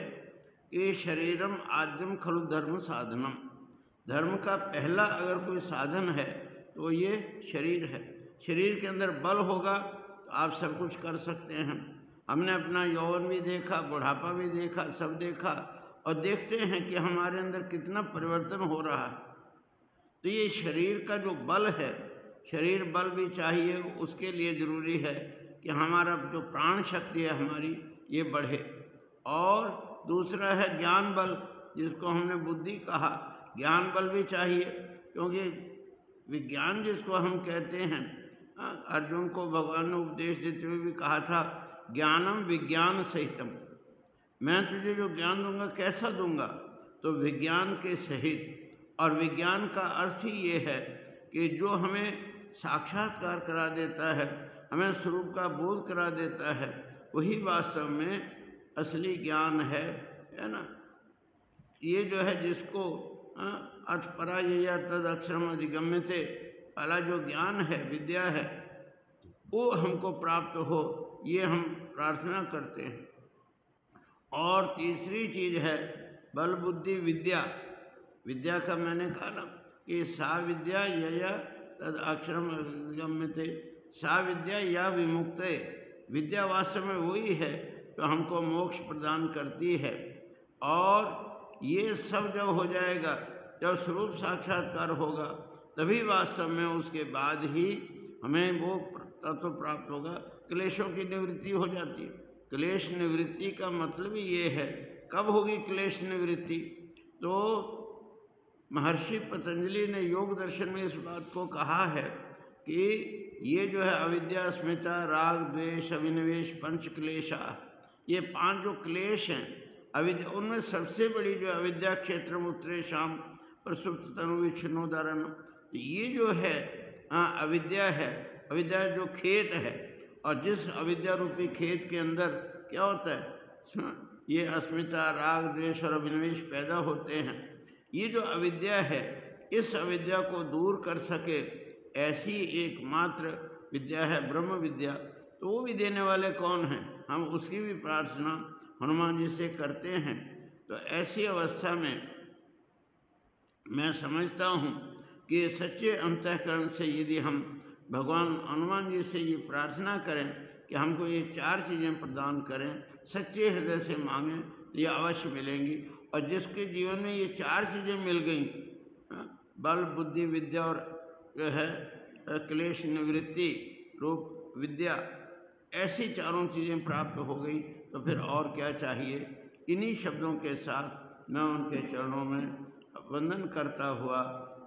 कि शरीरम आद्यम खलु धर्म साधनम। धर्म का पहला अगर कोई साधन है तो ये शरीर है। शरीर के अंदर बल होगा तो आप सब कुछ कर सकते हैं। हमने अपना यौवन भी देखा, बुढ़ापा भी देखा, सब देखा, और देखते हैं कि हमारे अंदर कितना परिवर्तन हो रहा है। तो ये शरीर का जो बल है, शरीर बल भी चाहिए, उसके लिए ज़रूरी है कि हमारा जो प्राण शक्ति है हमारी ये बढ़े। और दूसरा है ज्ञान बल, जिसको हमने बुद्धि कहा। ज्ञान बल भी चाहिए, क्योंकि विज्ञान जिसको हम कहते हैं, अर्जुन को भगवान ने उपदेश देते हुए भी कहा था, ज्ञानम विज्ञान सहितम। मैं तुझे जो ज्ञान दूंगा कैसा दूंगा? तो विज्ञान के सहित। और विज्ञान का अर्थ ही ये है कि जो हमें साक्षात्कार करा देता है, हमें स्वरूप का बोध करा देता है, वही वास्तव में असली ज्ञान है ना। ये जो है जिसको अथ परा ये तद अक्षरम अधिगम्यते, वाला जो ज्ञान है, विद्या है, वो हमको प्राप्त हो, ये हम प्रार्थना करते हैं। और तीसरी चीज़ है बल बुद्धि विद्या। विद्या का मैंने कहा ना कि सा विद्या या तद अक्षरम अधिगम्यते, सा विद्या या विमुक्ते। विद्या वास्तव में वही है तो हमको मोक्ष प्रदान करती है। और ये सब जब हो जाएगा, जब स्वरूप साक्षात्कार होगा, तभी वास्तव में उसके बाद ही हमें वो तत्व प्राप्त होगा। क्लेशों की निवृत्ति हो जाती है। क्लेश निवृत्ति का मतलब ही ये है। कब होगी क्लेश निवृत्ति? तो महर्षि पतंजलि ने योग दर्शन में इस बात को कहा है कि ये जो है अविद्या, अस्मिता, राग, द्वेष, अभिनिवेश, पंच क्लेशा, ये 5 जो क्लेश हैं अविद्या, उनमें सबसे बड़ी जो अविद्या क्षेत्र उत्तरे शाम प्रसुप्त तनु विच्छिन्नोदाहरण, ये जो है अविद्या है। अविद्या जो खेत है, और जिस अविद्या रूपी खेत के अंदर क्या होता है, ये अस्मिता, राग, द्वेष और अभिनिवेश पैदा होते हैं। ये जो अविद्या है, इस अविद्या को दूर कर सके ऐसी एकमात्र विद्या है ब्रह्म विद्या। तो वो भी देने वाले कौन हैं? हम उसकी भी प्रार्थना हनुमान जी से करते हैं। तो ऐसी अवस्था में मैं समझता हूँ कि सच्चे अंतःकरण से यदि हम भगवान हनुमान जी से ये प्रार्थना करें कि हमको ये 4 चीज़ें प्रदान करें, सच्चे हृदय से मांगें तो ये अवश्य मिलेंगी। और जिसके जीवन में ये 4 चीज़ें मिल गई, बल, बुद्धि, विद्या और जो है क्लेश निवृत्ति रूप विद्या, ऐसी 4 चीज़ें प्राप्त हो गई तो फिर और क्या चाहिए। इन्हीं शब्दों के साथ मैं उनके चरणों में वंदन करता हुआ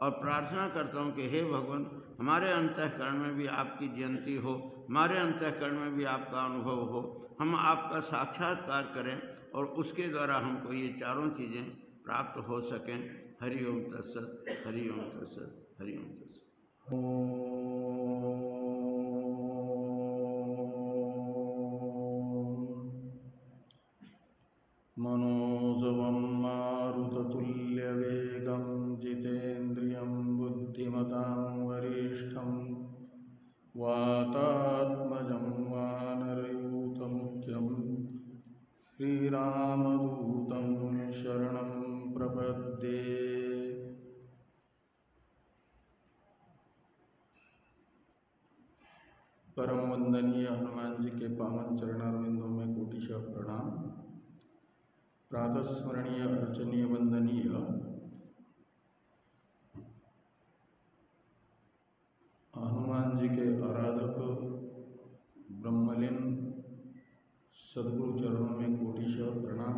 और प्रार्थना करता हूँ कि हे भगवान, हमारे अंतःकरण में भी आपकी जयंती हो, हमारे अंतःकरण में भी आपका अनुभव हो, हम आपका साक्षात्कार करें और उसके द्वारा हमको ये 4 चीज़ें प्राप्त हो सकें। हरि ओम तत्सत, हरि ओम तत्सत, हरि ओम तत्सत। मनोजवं मारुततुल्यवेगं जितेन्द्रियं बुद्धिमतां वरिष्ठं वातात्मजं वानरयूथमुख्यं श्रीरामदूतं शरणं प्रपद्ये। परम वंदनीय हनुमान जी के पावन चरणारविंदों में कोटिशः प्रणाम। प्रातस्मरणीय, अर्चनीय, वंदनीय हनुमान जी के आराधक ब्रह्मलीन सद्गुरु चरणों में कोटिशः प्रणाम।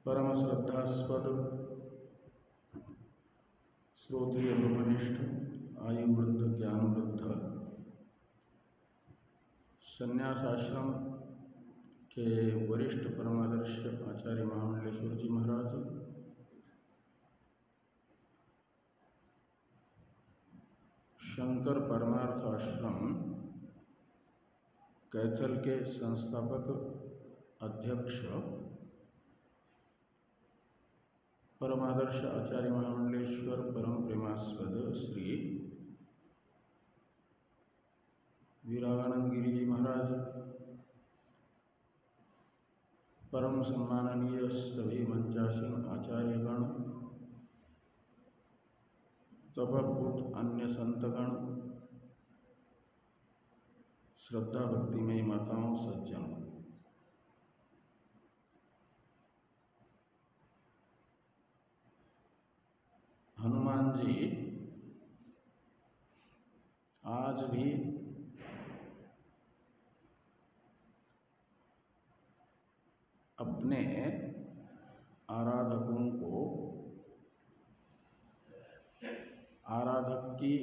परम श्रद्धास्पद श्रोत्रिय ब्रह्मनिष्ठ आयु वृद्ध ज्ञान वृद्ध संन्यास आश्रम के वरिष्ठ परमादर्श आचार्य महामंडलेश्वर जी महाराज, शंकर परमार्थ आश्रम कैथल के संस्थापक अध्यक्ष परमादर्श आचार्य महामंडलेश्वर परम प्रेमास्पद श्री वीरागानंद गिरी जी महाराज, परम सम्माननीय सभी मंचासीन आचार्यगण, तपभूत अन्य संतगण, श्रद्धा भक्तिमयी माताओं, सज्जन, हनुमान जी आज भी अपने आराधकों को आराधक की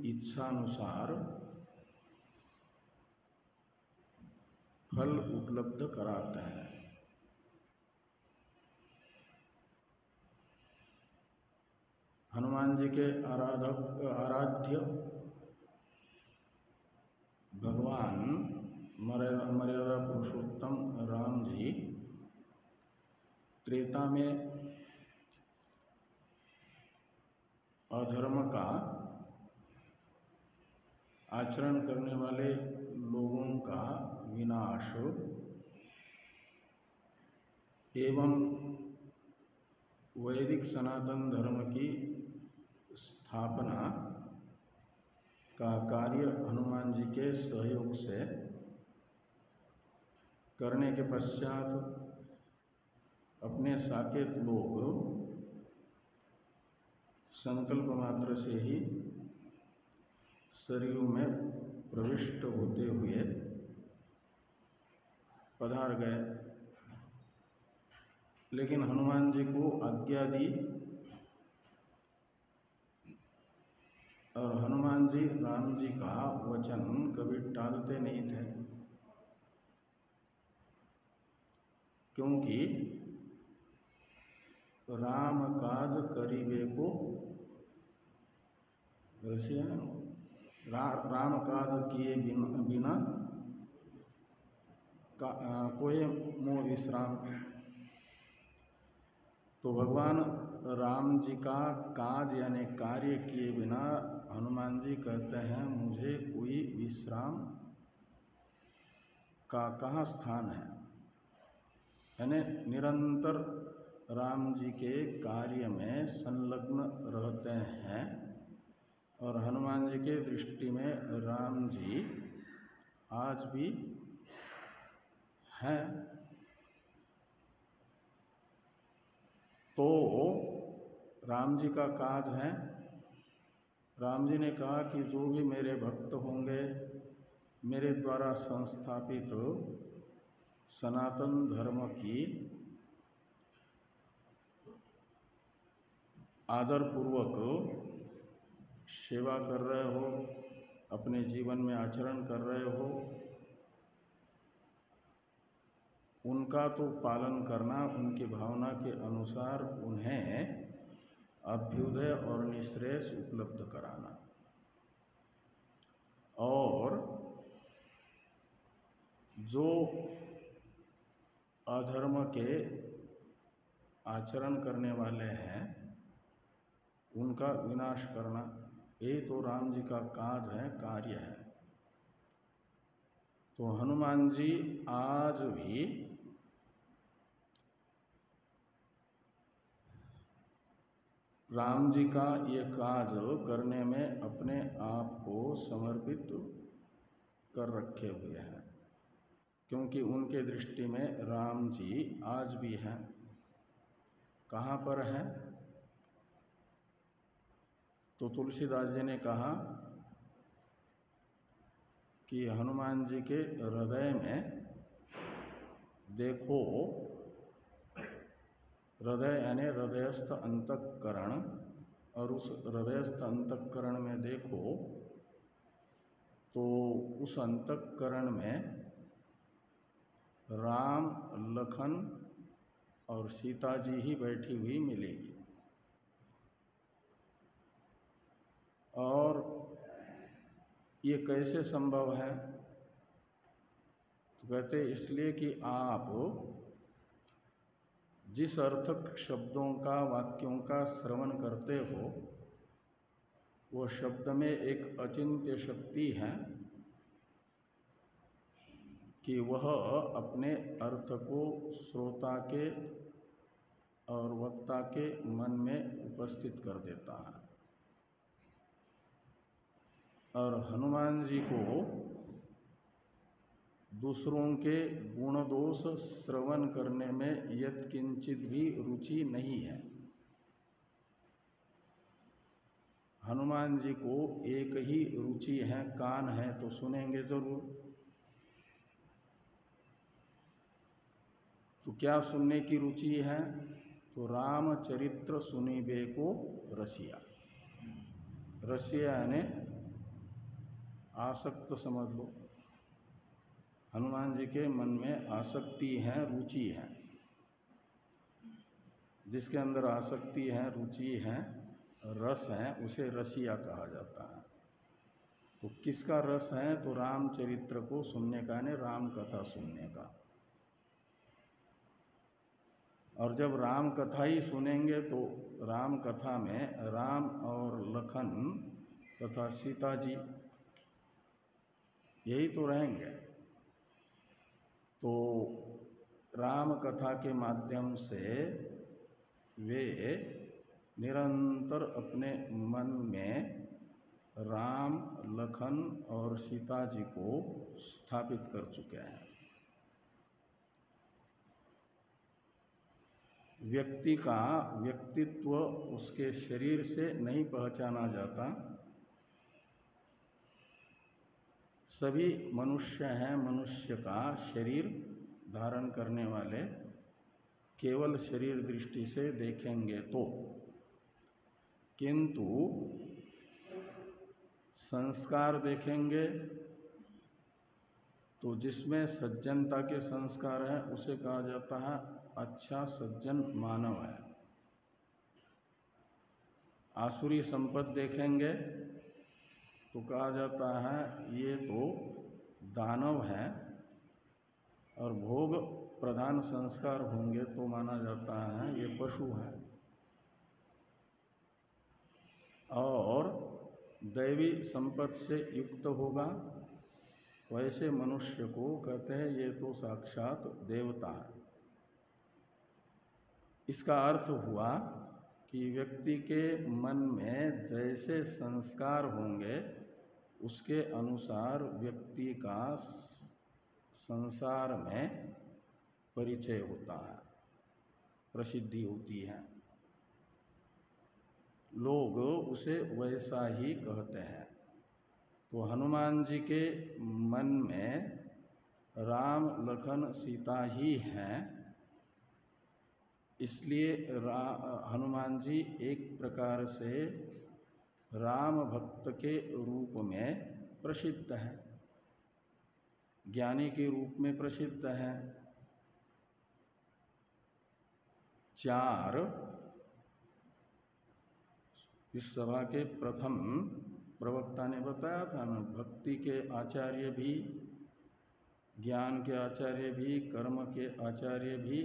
इच्छानुसार फल उपलब्ध कराते हैं। हनुमान जी के आराध्य भगवान मर्यादा पुरुषोत्तम राम जी त्रेता में अधर्म का आचरण करने वाले लोगों का विनाश एवं वैदिक सनातन धर्म की स्थापना का कार्य हनुमान जी के सहयोग से करने के पश्चात अपने साकेत लोग संकल्प मात्र से ही सरयू में प्रविष्ट होते हुए पधार गए। लेकिन हनुमान जी को आज्ञा दी और हनुमान जी राम जी का वचन कभी टालते नहीं थे, क्योंकि राम काज करीबे को राम काज किए बिना कोई मोह विश्राम। तो भगवान राम जी का काज यानी कार्य किए बिना हनुमान जी कहते हैं मुझे कोई विश्राम का कहाँ स्थान है, यानी निरंतर राम जी के कार्य में संलग्न रहते हैं। और हनुमान जी के दृष्टि में राम जी आज भी हैं। तो राम जी का काज है। राम जी ने कहा कि जो भी मेरे भक्त होंगे, मेरे द्वारा संस्थापित सनातन धर्म की आदरपूर्वक सेवा कर रहे हो, अपने जीवन में आचरण कर रहे हो, उनका तो पालन करना, उनकी भावना के अनुसार उन्हें अभ्युदय और निश्रेयस उपलब्ध कराना। और जो अधर्म के आचरण करने वाले हैं उनका विनाश करना, यही तो राम जी का काज है, कार्य है। तो हनुमान जी आज भी राम जी का ये काज करने में अपने आप को समर्पित कर रखे हुए हैं, क्योंकि उनके दृष्टि में राम जी आज भी हैं। कहाँ पर हैं? तो तुलसीदास जी ने कहा कि हनुमान जी के हृदय में देखो, हृदय यानी हृदयस्थ अंतःकरण, और उस हृदयस्थ अंतःकरण में देखो तो उस अंतःकरण में राम, लखन और सीता जी ही बैठी हुई मिलेगी। और ये कैसे संभव है? तो कहते इसलिए कि आप जिस अर्थक शब्दों का, वाक्यों का श्रवण करते हो, वो शब्द में एक अचिंत्य शक्ति है कि वह अपने अर्थ को श्रोता के और वक्ता के मन में उपस्थित कर देता है। और हनुमान जी को दूसरों के गुण दोष श्रवण करने में यत्किंचित भी रुचि नहीं है। हनुमान जी को एक ही रुचि है, कान है तो सुनेंगे जरूर। तो क्या सुनने की रुचि है? तो रामचरित्र सुनिबे को रसिया। रसिया यानी आसक्त समझ लो। हनुमान जी के मन में आसक्ति है, रुचि है। जिसके अंदर आसक्ति है, रुचि है, रस है, उसे रसिया कहा जाता है। तो किसका रस है? तो रामचरित्र को सुनने का, यानी राम कथा सुनने का। और जब राम कथा ही सुनेंगे तो राम कथा में राम और लखन तथा सीता जी यही तो रहेंगे। तो राम कथा के माध्यम से वे निरंतर अपने मन में राम, लखन और सीता जी को स्थापित कर चुके हैं। व्यक्ति का व्यक्तित्व उसके शरीर से नहीं पहचाना जाता। सभी मनुष्य हैं, मनुष्य का शरीर धारण करने वाले केवल शरीर दृष्टि से देखेंगे तो, किंतु संस्कार देखेंगे तो जिसमें सज्जनता के संस्कार हैं उसे कहा जाता है अच्छा सज्जन मानव है। आसुरी संपत्ति देखेंगे तो कहा जाता है ये तो दानव है, और भोग प्रधान संस्कार होंगे तो माना जाता है ये पशु है। और दैवी संपत्ति से युक्त होगा वैसे मनुष्य को कहते हैं ये तो साक्षात देवता है। इसका अर्थ हुआ कि व्यक्ति के मन में जैसे संस्कार होंगे उसके अनुसार व्यक्ति का संसार में परिचय होता है, प्रसिद्धि होती है, लोग उसे वैसा ही कहते हैं। तो हनुमान जी के मन में राम लखन सीता ही हैं, इसलिए हनुमान जी एक प्रकार से राम भक्त के रूप में प्रसिद्ध हैं, ज्ञानी के रूप में प्रसिद्ध हैं। 4 इस सभा के प्रथम प्रवक्ता ने बताया था ना, भक्ति के आचार्य भी, ज्ञान के आचार्य भी, कर्म के आचार्य भी।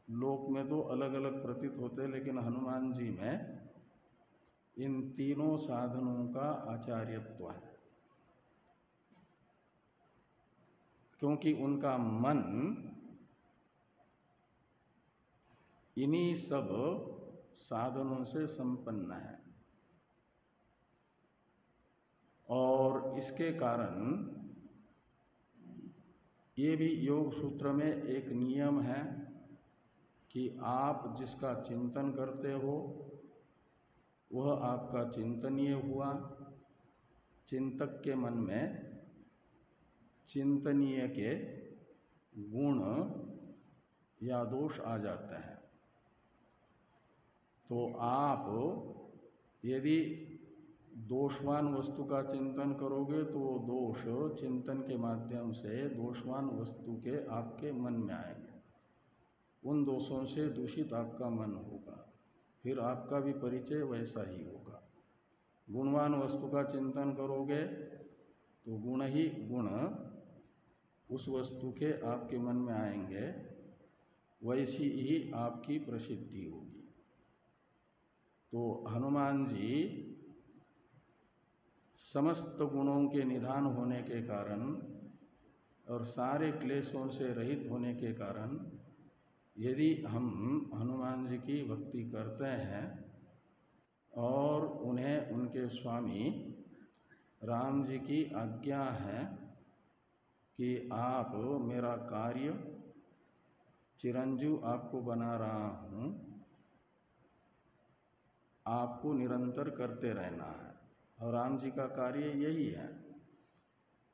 लोक में तो अलग अलग प्रतीत होते, लेकिन हनुमान जी में इन तीनों साधनों का आचार्यत्व है, क्योंकि उनका मन इन्हीं सब साधनों से संपन्न है। और इसके कारण ये भी योग सूत्र में एक नियम है कि आप जिसका चिंतन करते हो वह आपका चिंतनीय हुआ। चिंतक के मन में चिंतनीय के गुण या दोष आ जाते हैं। तो आप यदि दोषवान वस्तु का चिंतन करोगे तो वो दोष चिंतन के माध्यम से दोषवान वस्तु के आपके मन में आएंगे, उन दोषों से दूषित आपका मन होगा, फिर आपका भी परिचय वैसा ही होगा। गुणवान वस्तु का चिंतन करोगे तो गुण ही गुण उस वस्तु के आपके मन में आएंगे, वैसी ही आपकी प्रसिद्धि होगी। तो हनुमान जी समस्त गुणों के निधान होने के कारण और सारे क्लेशों से रहित होने के कारण यदि हम हनुमान जी की भक्ति करते हैं और उन्हें उनके स्वामी राम जी की आज्ञा है कि आप मेरा कार्य चिरंजीव आपको बना रहा हूँ, आपको निरंतर करते रहना है। और राम जी का कार्य यही है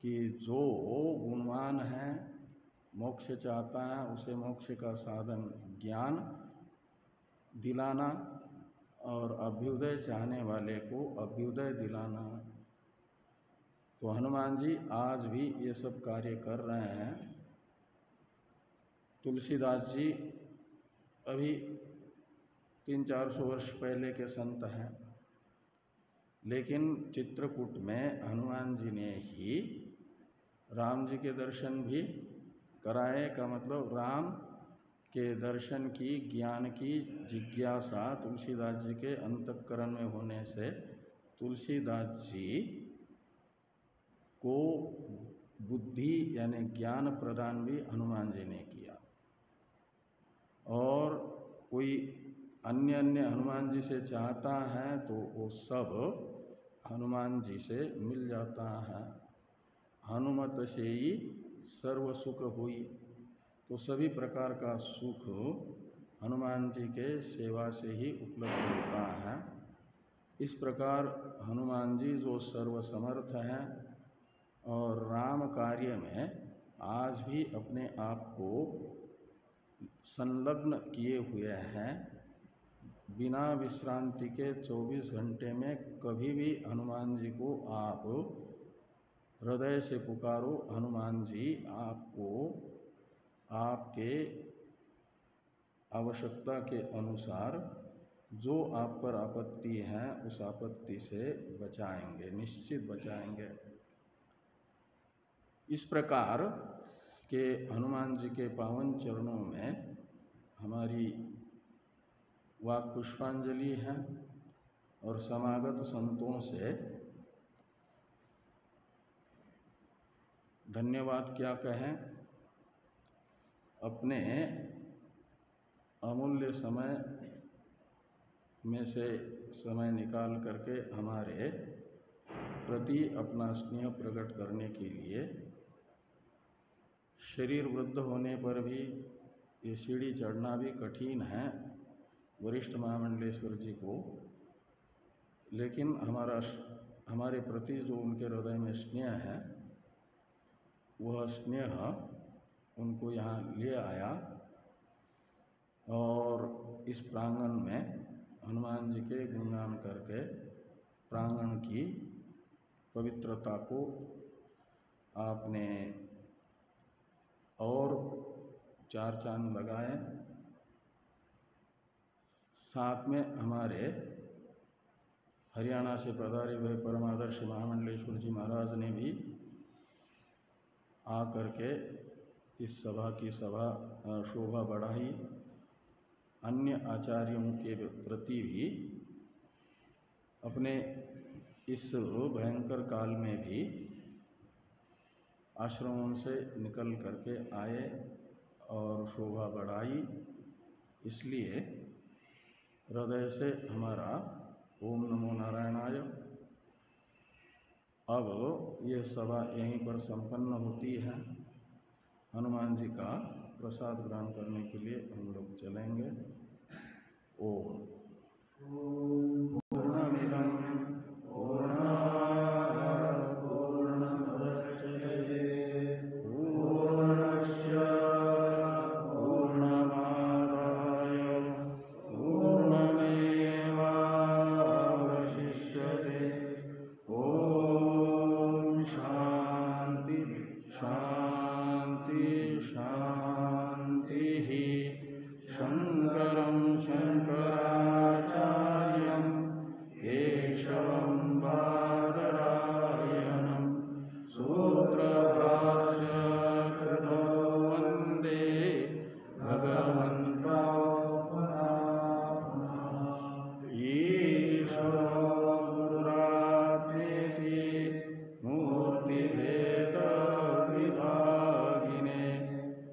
कि जो गुणवान है, मोक्ष चाहता है, उसे मोक्ष का साधन ज्ञान दिलाना और अभ्युदय चाहने वाले को अभ्युदय दिलाना। तो हनुमान जी आज भी ये सब कार्य कर रहे हैं। तुलसीदास जी अभी 300-400 वर्ष पहले के संत हैं, लेकिन चित्रकूट में हनुमान जी ने ही राम जी के दर्शन भी कराए। का मतलब राम के दर्शन की, ज्ञान की जिज्ञासा तुलसीदास जी के अंतःकरण में होने से तुलसीदास जी को बुद्धि यानी ज्ञान प्रदान भी हनुमान जी ने किया। और कोई अन्य हनुमान जी से चाहता है तो वो सब हनुमान जी से मिल जाता है। हनुमत से ही सर्व सुख हुई। तो सभी प्रकार का सुख हनुमान जी के सेवा से ही उपलब्ध होता है। इस प्रकार हनुमान जी जो सर्वसमर्थ हैं और राम कार्य में आज भी अपने आप को संलग्न किए हुए हैं, बिना विश्रांति के 24 घंटे में कभी भी हनुमान जी को आप हृदय से पुकारो, हनुमान जी आपको आपके आवश्यकता के अनुसार जो आप पर आपत्ति है उस आपत्ति से बचाएंगे, निश्चित बचाएंगे। इस प्रकार के हनुमान जी के पावन चरणों में हमारी वाक पुष्पांजलि है और समागत संतों से धन्यवाद क्या कहें। अपने अमूल्य समय में से समय निकाल करके हमारे प्रति अपना स्नेह प्रकट करने के लिए, शरीर वृद्ध होने पर भी ये सीढ़ी चढ़ना भी कठिन है वरिष्ठ महामंडलेश्वर जी को, लेकिन हमारे प्रति जो उनके हृदय में स्नेह है वह स्नेह उनको यहाँ ले आया और इस प्रांगण में हनुमान जी के गुणगान करके प्रांगण की पवित्रता को आपने और चार चांद लगाए। साथ में हमारे हरियाणा से पधारे हुए परमादर्श महामंडलेश्वर जी महाराज ने भी आकर के इस सभा की शोभा बढ़ाई। अन्य आचार्यों के प्रति भी अपने इस भयंकर काल में भी आश्रमों से निकल करके आए और शोभा बढ़ाई। इसलिए हृदय से हमारा ओम नमो नारायणाय। अब ये सभा यहीं पर संपन्न होती है। हनुमान जी का प्रसाद ग्रहण करने के लिए हम लोग चलेंगे। ओम पूर्णमिदं पूर्णात् पूर्णमुदच्यते पूर्णस्य पूर्णमादाय पूर्णमेवावशिष्यते। ओम शांति शांति शांतिः। शंकरं शंकराचार्यं केशवं बादरायणं सूत्रभाष्यकृतो वन्दे भगवन्तौ ईश्वरो गुरुरात्मेति मूर्तिभेदविभागिने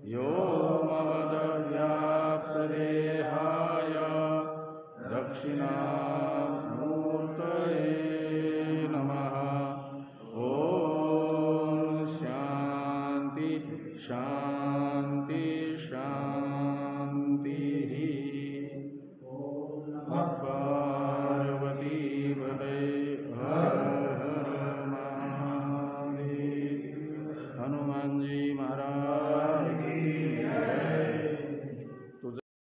व्योमवद्व्याप्तदेहाय दक्षिणामूर्तये नमः। ओम शांति शांति शांति।